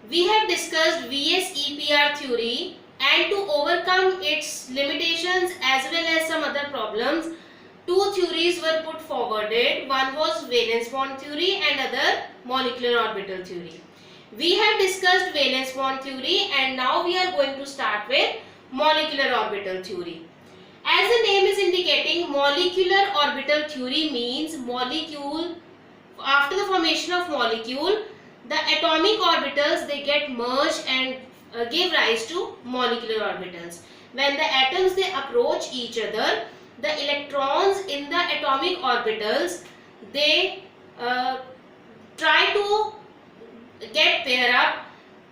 We have discussed VSEPR theory, and to overcome its limitations as well as some other problems, two theories were put forwarded. One was valence bond theory and other molecular orbital theory. We have discussed valence bond theory, and now we are going to start with molecular orbital theory. As the name is indicating, molecular orbital theory means molecule, after the formation of molecule, the atomic orbitals they get merged and give rise to molecular orbitals. When the atoms they approach each other, the electrons in the atomic orbitals they try to get pair up,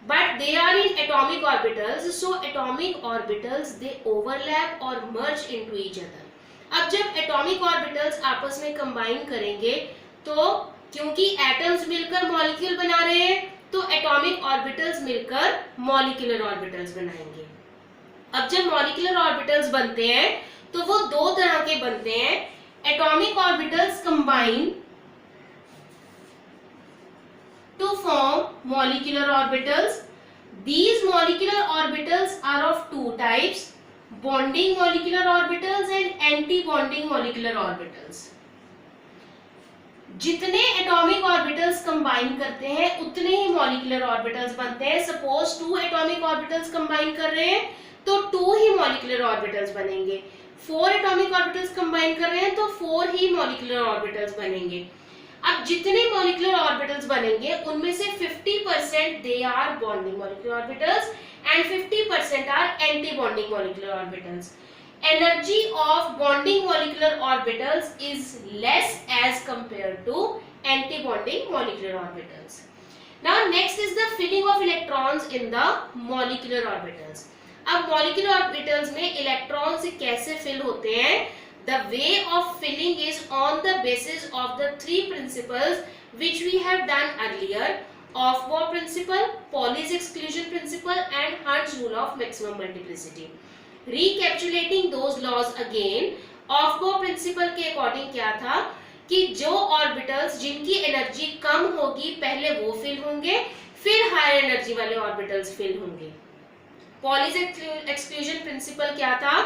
but they are in atomic orbitals, so atomic orbitals they overlap or merge into each other. अब जब atomic orbitals आपस में combine करेंगे, तो क्योंकि atoms मिलकर molecule बना रहे हैं, तो एटॉमिक ऑर्बिटल्स मिलकर मॉलिक्यूलर ऑर्बिटल्स बनाएंगे। अब जब मॉलिक्यूलर ऑर्बिटल्स बनते हैं तो वो दो तरह के बनते हैं, atomic orbitals combine to form molecular orbitals. These molecular orbitals are of two types, bonding molecular orbitals and anti-bonding molecular orbitals. जितने एटॉमिक ऑर्बिटल्स कंबाइन करते हैं उतने ही मॉलिक्यूलर ऑर्बिटल्स बनते हैं. सपोज 2 एटॉमिक ऑर्बिटल्स कंबाइन कर रहे हैं तो 2 ही मॉलिक्यूलर ऑर्बिटल्स बनेंगे. 4 एटॉमिक ऑर्बिटल्स कंबाइन कर रहे हैं तो 4 ही मॉलिक्यूलर ऑर्बिटल्स बनेंगे. अब जितने मॉलिक्यूलर ऑर्बिटल्स बनेंगे उनमें से 50% they are bonding molecular orbitals and 50% are anti bonding molecular orbitals. Energy of bonding molecular orbitals is less as compared to anti-bonding molecular orbitals. Now next is the filling of electrons in the molecular orbitals. अब molecular orbitals में electrons कैसे fill होते हैं? The way of filling is on the basis of the 3 principles which we have done earlier: Aufbau principle, Pauli's exclusion principle and Hund's rule of maximum multiplicity. Recapitulating those laws again, Aufbau principle के according क्या था कि जो orbitals जिनकी energy कम होगी पहले वो fill होंगे, फिर हायर एनर्जी वाले ऑर्बिटल्स फिल होंगे. पॉलीज एक्सक्लूजन प्रिंसिपल क्या था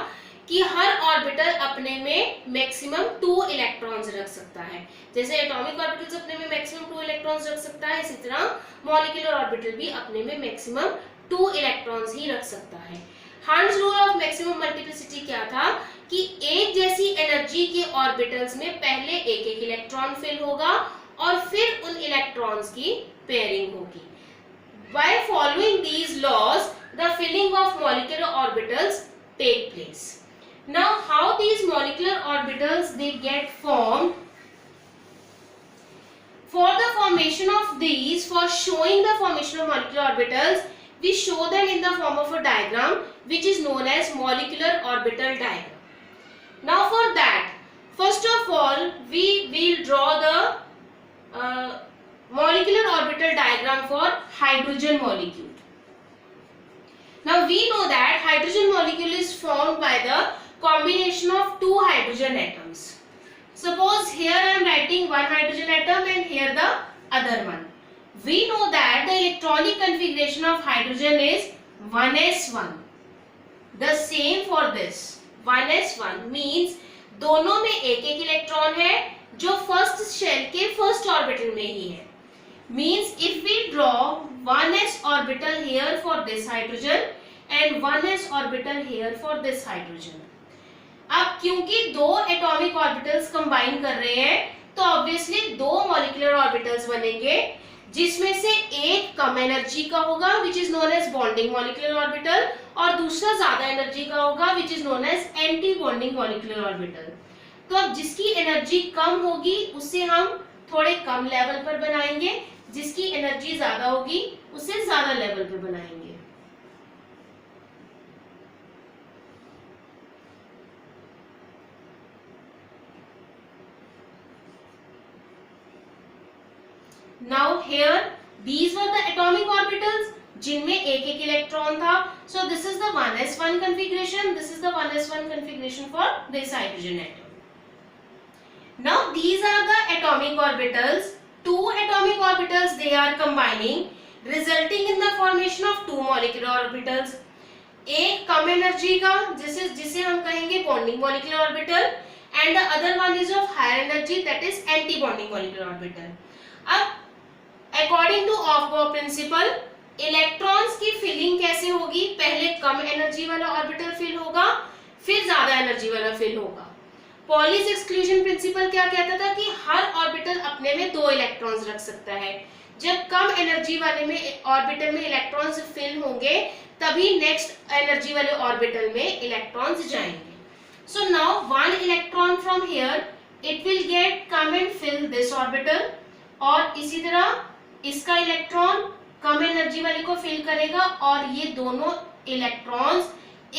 कि हर ऑर्बिटल अपने में मैक्सिमम 2 इलेक्ट्रॉन्स रख सकता है. जैसे एटॉमिक ऑर्बिटल्स अपने में मैक्सिमम 2 इलेक्ट्रॉन्स रख सकता है, इसी तरह मॉलिक्यूलर ऑर्बिटल भी अपने में मैक्सिमम 2 इलेक्ट्रॉन्स ही रख सकता है. हंस रूल ऑफ मैक्सिमम मल्टीप्लिसिटी क्या था कि एक जैसी एनर्जी के ऑर्बिटल्स में पहले एक इलेक्ट्रॉन फिल होगा और फिर उन इलेक्ट्रॉन्स की पेयरिंग होगी. By following these laws the filling of molecular orbitals take place. Now how these molecular orbitals they get formed? For the formation of these, for showing the formation of molecular orbitals, we show them in the form of a diagram which is known as molecular orbital diagram. Now for that, first of all, we will draw the molecular orbital diagram for hydrogen molecule. Now we know that hydrogen molecule is formed by the combination of 2 hydrogen atoms. Suppose here I am writing one hydrogen atom and here the other one. We know that the electronic configuration of hydrogen is 1s1. The same for this. 1s1 means दोनों में एक electron है जो first shell के first orbital में ही है. Means if we draw 1s orbital here for this hydrogen and 1s orbital here for this hydrogen. अब क्योंकि 2 एटॉमिक ऑर्बिटल्स कंबाइन कर रहे हैं तो ऑब्वियसली 2 मॉलिक्यूलर ऑर्बिटल्स बनेंगे, जिसमें से एक कम एनर्जी का होगा which is known as bonding molecular orbital और दूसरा ज्यादा एनर्जी का होगा which is known as anti bonding molecular orbital. तो अब जिसकी एनर्जी कम होगी उसे हम थोड़े कम लेवल पर बनाएंगे, जिसकी एनर्जी ज्यादा होगी उसे ज्यादा लेवल पर बनाएंगे. Now here these were the atomic orbitals जिनमें एक इलेक्ट्रॉन था. So this is the 1s1 configuration, this is the 1s1 configuration for this hydrogen atom. Now these are the atomic orbitals. 2 atomic orbitals they are combining. Resulting in the formation of two molecular orbitals. एक कम energy का जिसे हम कहेंगे bonding molecular orbital, and the other one is of higher energy, that is anti bonding molecular orbital. अब according to Aufbau principle, electrons की filling कैसे होगी? पहले कम एनर्जी वाला ऑर्बिटल फिल होगा, फिर ज्यादा एनर्जी वाला फिल होगा। पॉलीज एक्सक्लूजन प्रिंसिपल क्या कहता था कि हर ऑर्बिटल अपने में 2 इलेक्ट्रॉन्स रख सकता है। जब कम एनर्जी वाले में ऑर्बिटल में इलेक्ट्रॉन्स फिल होंगे तभी नेक्स्ट एनर्जी वाले ऑर्बिटल में इलेक्ट्रॉन्स जाएंगे। So now one electron from here it will get come and fill this orbital, और इसी तरह इसका इलेक्ट्रॉन कम एनर्जी वाले को फिल करेगा और ये दोनों इलेक्ट्रॉन्स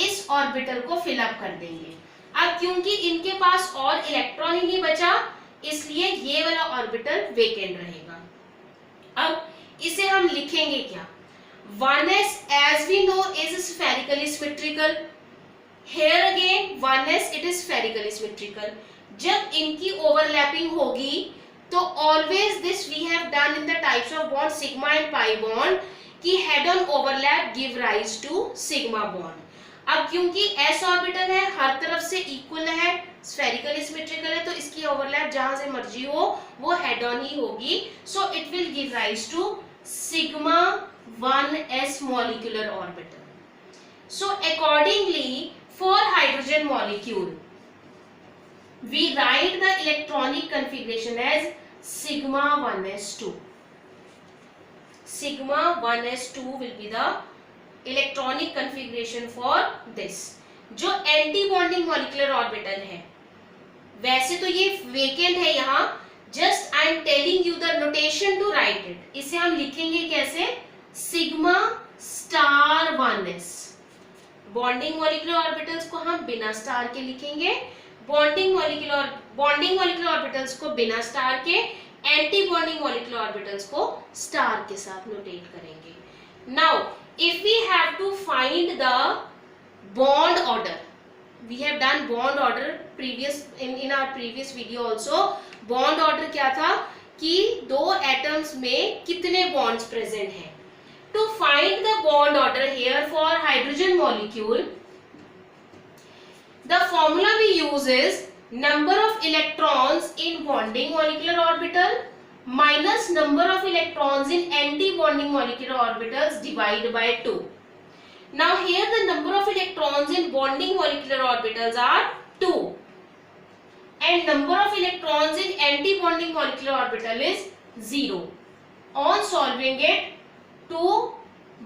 इस ऑर्बिटल को फिल अप कर देंगे। अब क्योंकि इनके पास और इलेक्ट्रॉन ही नहीं बचा, इसलिए ये वाला ऑर्बिटल वेकेंट रहेगा। अब इसे हम लिखेंगे क्या? 1s as we know is spherically symmetrical. Here again 1s it is spherically symmetrical. जब इनकी ओवरलैपिंग होगी तो always this we have done in the types of bond sigma and pi bond कि head on overlap give rise to sigma bond. अब क्योंकि s orbital है, हर तरफ से इक्वल है, स्फेरिकली सिमेट्रिकल है, तो इसकी ओवरलैप जहां से मर्जी हो वो हेड ऑन ही होगी। So it will give rise to sigma 1s molecular orbital. So accordingly for hydrogen molecule we write the electronic configuration as sigma 1s2. Sigma 1s2 will be the electronic configuration for this. जो anti bonding molecular orbital है, वैसे तो ये vacant है यहाँ, just I am telling you the notation to write it. इसे हम लिखेंगे कैसे? Sigma star 1s। Bonding molecular orbitals को हम बिना स्टार के लिखेंगे, बॉन्डिंग मॉलिक्यूलर ऑर्बिटल्स को बिना स्टार के, एंटी बॉन्डिंग मॉलिक्यूलर ऑर्बिटल्स को स्टार के साथ नोटेट करेंगे। Now if we have to find the bond order, we have done bond order previous in our previous video also. बॉन्ड ऑर्डर क्या था कि दो एटम्स में कितने बॉन्ड्स प्रेजेंट हैं। To find the bond order here for hydrogen molecule, the formula we use is number of electrons in bonding molecular orbital minus number of electrons in anti-bonding molecular orbitals divided by 2. Now here the number of electrons in bonding molecular orbitals are 2 and number of electrons in anti-bonding molecular orbital is 0. On solving it, 2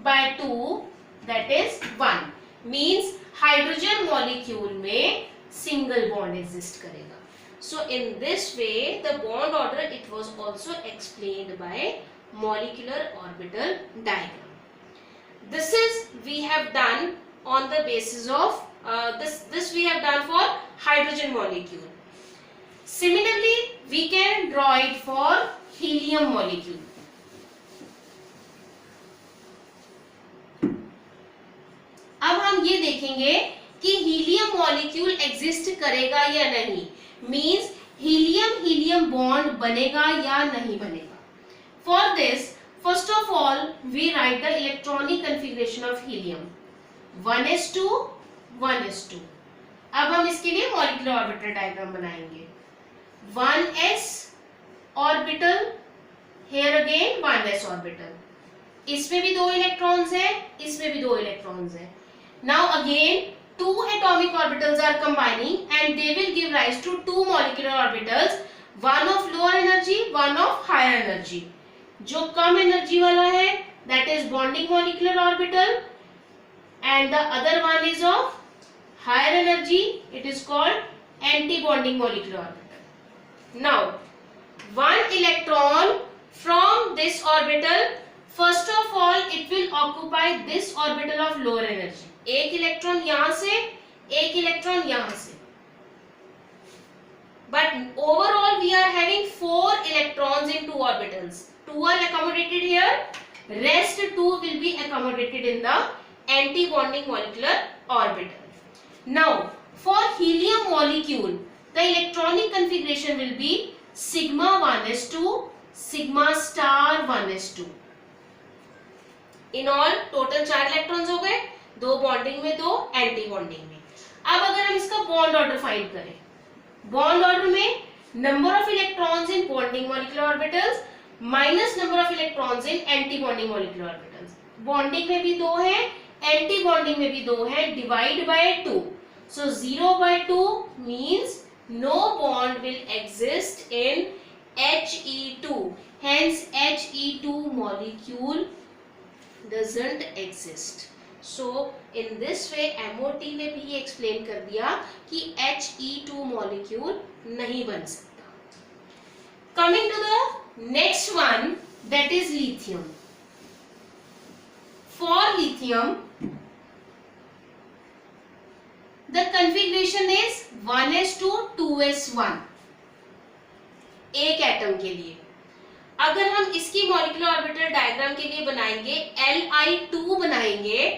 by 2 that is 1 means hydrogen molecule में single bond exist करेगा. So in this way the bond order it was also explained by molecular orbital diagram. This is we have done on the basis of this we have done for hydrogen molecule. Similarly we can draw it for helium molecule. अब हम ये देखेंगे कि helium molecule exist करेगा या नहीं, means helium bond बनेगा या नहीं बनेगा। For this first of all we write the electronic configuration of helium 1s2 1s2। अब हम इसके लिए मॉलिक्यूलर ऑर्बिटल डायग्राम बनाएंगे। 1s orbital, here again 1s orbital, इसमें भी 2 इलेक्ट्रॉन्स हैं, इसमें भी 2 इलेक्ट्रॉन्स हैं। Now again 2 atomic orbitals are combining and they will give rise to 2 molecular orbitals, one of lower energy, one of higher energy. जो कम energy वाला है that is bonding molecular orbital and the other one is of higher energy, it is called anti-bonding molecular orbital. Now one electron from this orbital, first of all it will occupy this orbital of lower energy. एक electron यहां से, एक electron यहां से, but overall we are having 4 electrons in 2 orbitals. 2 are accommodated here, rest 2 will be accommodated in the anti-bonding molecular orbital. Now for helium molecule the electronic configuration will be sigma 1s2 sigma star 1s2. In all total 4 electrons हो गए, 2 bonding में, 2 anti bonding में। अब अगर हम इसका bond order find करें, bond order में number of electrons in bonding molecular orbitals minus number of electrons in anti bonding molecular orbitals. Bonding में भी 2 है, एंटी बॉन्डिंग में भी 2 है, divide by 2। So 0/2 means no bond will exist in He2, hence He2 molecule doesn't exist. So in this way MOT ने भी ये explain कर दिया कि He2 molecule नहीं बन सकता। Coming to the next one, that is lithium. For lithium the configuration is 1s2 2s1 एक एटम के लिए। अगर हम इसकी मॉलिक्यूलर ऑर्बिटल डायग्राम के लिए बनाएंगे Li2 बनाएंगे,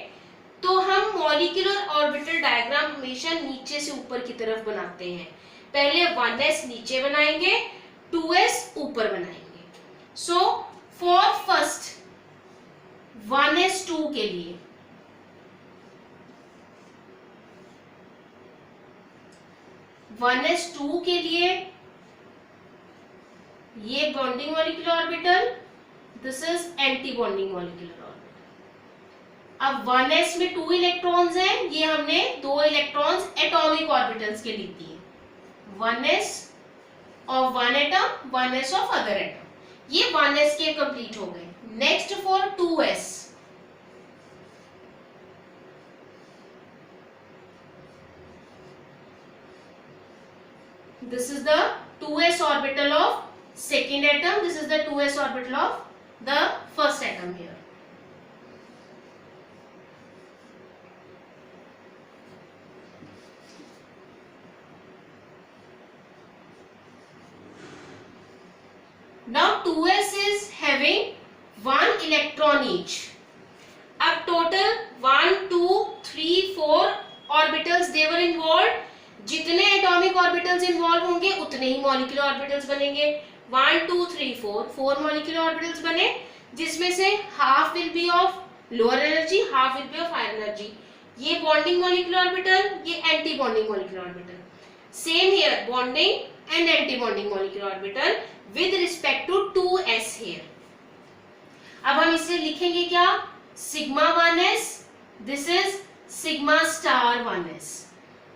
तो हम मॉलिक्यूलर ऑर्बिटल डायग्राम हमेशा नीचे से ऊपर की तरफ बनाते हैं। पहले 1s नीचे बनाएंगे, 2s ऊपर बनाएंगे। सो फॉर फर्स्ट 1s2 के लिए 1s2 के लिए ये bonding molecular orbital, this is anti bonding molecular orbital. अब 1s में 2 इलेक्ट्रॉन्स हैं, ये हमने 2 इलेक्ट्रॉन्स एटॉमिक ऑर्बिटल्स के लिए दिए, 1s of one atom, 1s of other atom. ये 1s के कंप्लीट हो गए। Next for 2s, this is the 2s orbital of second atom, this is the 2s orbital of the first atom here. Now 2s is having 1 electron each. अब total 1 2 3 4 orbitals they were involved. जितने atomic orbitals involve होंगे उतने ही molecular orbitals बनेंगे। 1 2 3 4 molecular orbitals बने, जिसमें से half will be of lower energy, half will be of higher energy. ये bonding molecular orbital, ये anti bonding molecular orbital. Same here, bonding and anti bonding molecular orbital with respect to 2s here. अब हम इसे लिखेंगे क्या, sigma 1s, this is sigma star 1s।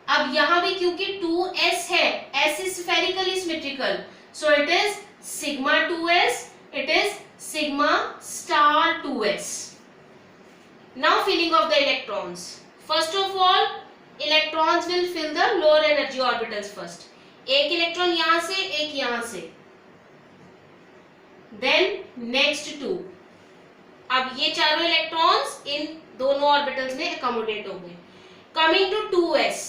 अब यहां भी क्योंकि 2s है, s is spherically symmetrical, so it is sigma 2s, it is sigma star 2s. Now filling of the electrons. First of all, electrons will fill the lower energy orbitals first. एक electron यहां से, एक यहां से, then next 2. अब ये चारों electrons in दोनों ऑर्बिटल्स में अकोमोडेट हो गए। Coming to 2s,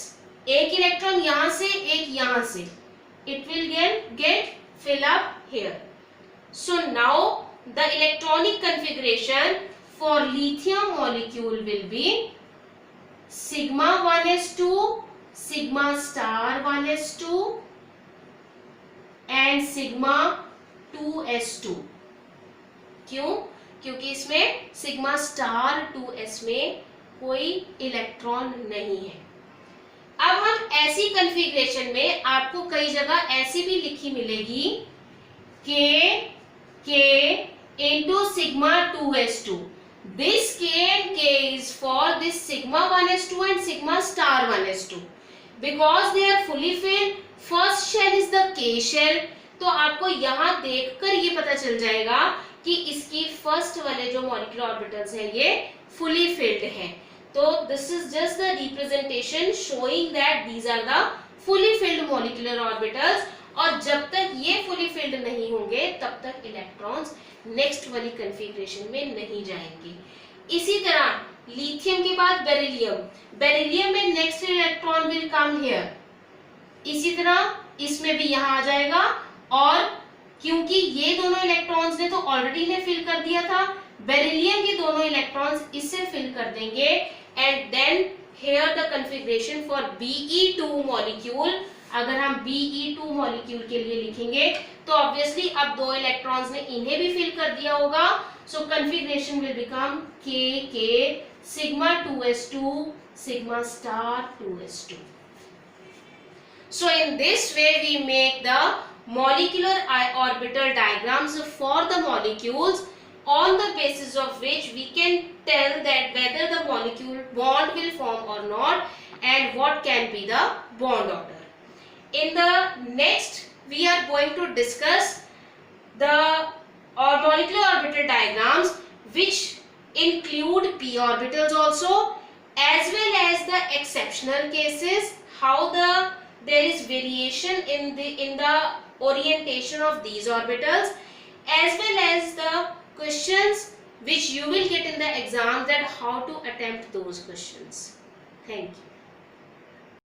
एक इलेक्ट्रॉन यहां से, एक यहां से, it will get fill up here. So now the electronic configuration for lithium molecule will be sigma 1s2, sigma star 1s2 and sigma 2s2। क्यों? क्योंकि इसमें सिग्मा स्टार 2s में कोई इलेक्ट्रॉन नहीं है। अब हम ऐसी कॉन्फ़िगरेशन में आपको कई जगह ऐसी भी लिखी मिलेगी K into sigma 2s2. This K and K is for this sigma 1s2 and sigma star 1s2 because they are fully filled. First shell is the K shell. तो आपको यहाँ देखकर ये पता चल जाएगा कि इसकी फर्स्ट वाले जो मॉलिक्यूलर ऑर्बिटल्स हैं ये फुली फिल्ड हैं। तो this is just the representation showing that these are the fully filled molecular orbitals, और जब तक ये fully filled नहीं होंगे तब तक इलेक्ट्रॉन्स नेक्स्ट वाली कॉन्फ़िगरेशन में नहीं जाएंगे। इसी तरह लिथियम के बाद बेरिलियम, बेरिलियम में next electron will come here, इसी तरह इसमें भी यहाँ आ जाएगा। और क्योंकि ये दोनों इलेक्ट्रॉन्स ने तो ऑलरेडी ने फिल कर दिया था, बेरिलियम के दोनों इलेक्ट्रॉन्स इससे फिल कर देंगे, and then here the configuration for Be2 molecule अगर हम Be2 मॉलिक्यूल के लिए लिखेंगे तो ऑब्वियसली अब 2 इलेक्ट्रॉन्स ने इन्हें भी फिल कर दिया होगा, so configuration will become K sigma 2s2 sigma star 2s2. So in this way we make the molecular orbital diagrams for the molecules, on the basis of which we can tell that whether the molecule bond will form or not and what can be the bond order. In the next we are going to discuss the molecular orbital diagrams which include p orbitals also, as well as the exceptional cases, how there is variation in the orientation of these orbitals, as well as the questions which you will get in the exam, that how to attempt those questions. Thank you.